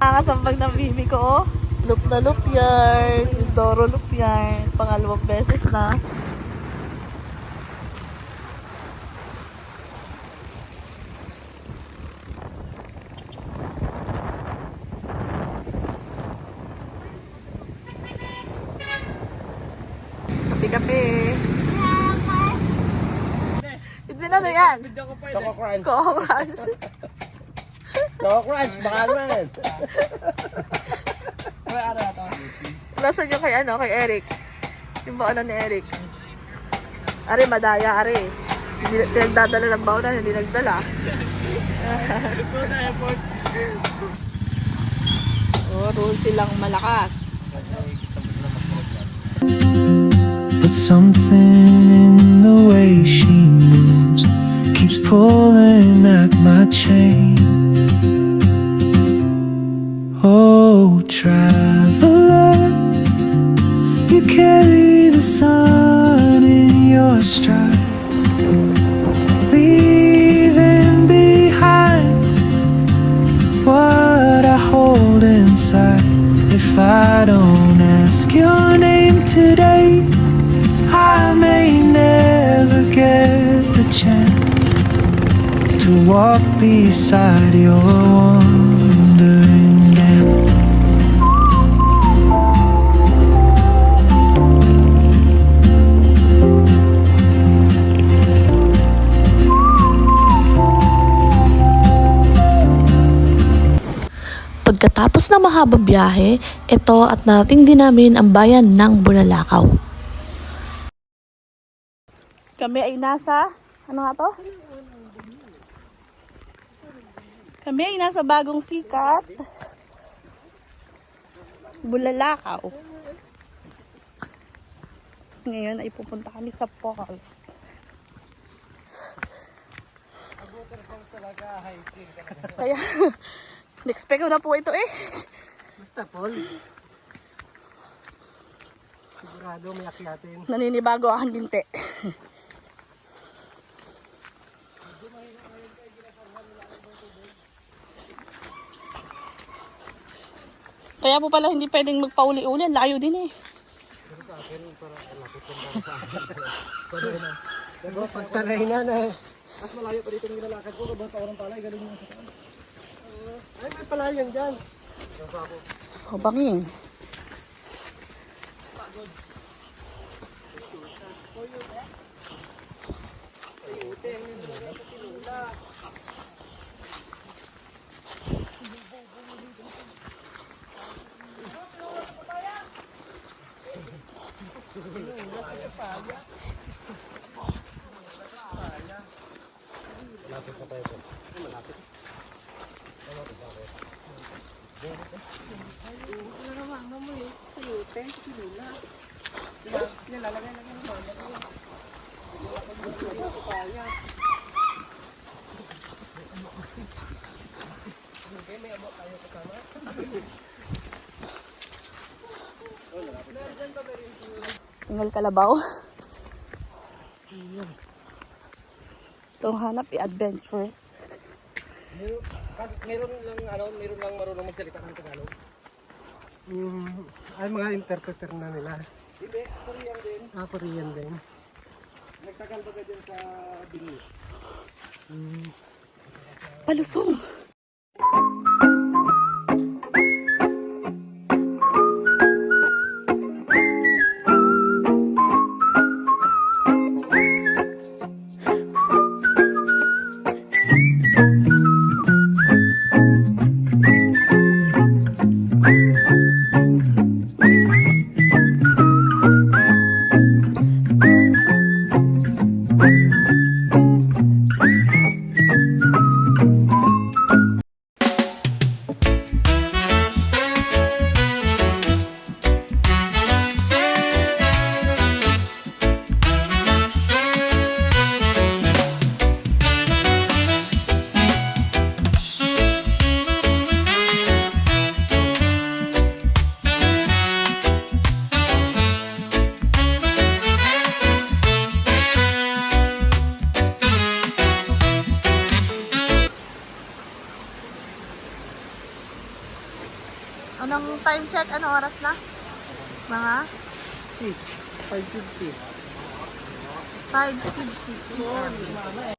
Nakakasambag ng bibi ko, oh. Loop na loop yarn. Doro loop yarn. Pangalawang beses na. Kape-kape. Ito na yan? Choco Crunch. Coco Crunch. Choco Crunch, baka naman. Nasaan yung kay Eric? Yung baonan ni Eric. Ari, madaya, Ari. Hindi pinagdadala ng baonan, hindi nagdala. Rule silang malakas. But something in the way she moves keeps pulling at my chain. Oh, traveler, you carry the sun in your stride, leaving behind what I hold inside. If I don't ask your name today, I may never get the chance to walk beside your wandering dance. Pagkatapos ng mahabang biyahe, ito at narating din namin ang bayan ng Bulalakaw. Kami ay nasa, ano nga to? Kami ay nasa bagong sikat, Bulalakaw. Ngayon ay pupunta kami sa falls. Kaya, na-expect ko na po ito eh. Basta, Paul. Sigurado may akyatin. Naninibago ang binti. Kaya po pala hindi pwedeng magpauli-uli. Layo din eh. Pero sa akin, para malapit lang para sa akin. Pero pag sanay na, mas malayo pa dito ng ginalakad ko, kabang taon ng palay, galing mo sa kaan. Ay, may palayan dyan. O, bangin. Tingal Kalabaw. Itong hanap i-adventures. Meron lang marunong magsalita ng Tagalog. Ay, mga interpreter na nila. Hindi, Korean din. Korean din. Nagtagal ba ka dyan sa Bingi? Palusong! Anong time check? Ano oras na? Mga 5:50. 5:50 p.m.